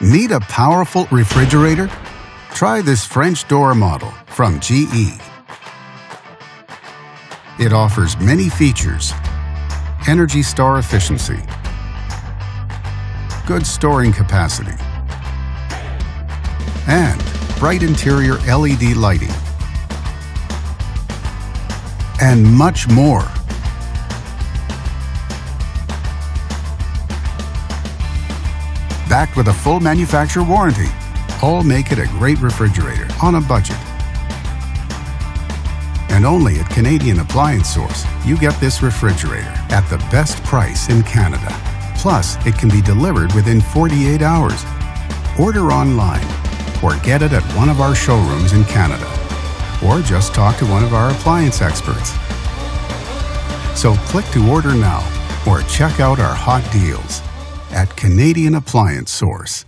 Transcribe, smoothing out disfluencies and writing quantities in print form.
Need a powerful refrigerator? Try this French door model from GE. It offers many features: Energy Star efficiency, good storing capacity, and bright interior LED lighting, and much more. Backed with a full manufacturer warranty, all make it a great refrigerator on a budget. And only at Canadian Appliance Source, you get this refrigerator at the best price in Canada. Plus, it can be delivered within 48 hours. Order online or get it at one of our showrooms in Canada. Or just talk to one of our appliance experts. So click to order now or check out our hot deals at Canadian Appliance Source.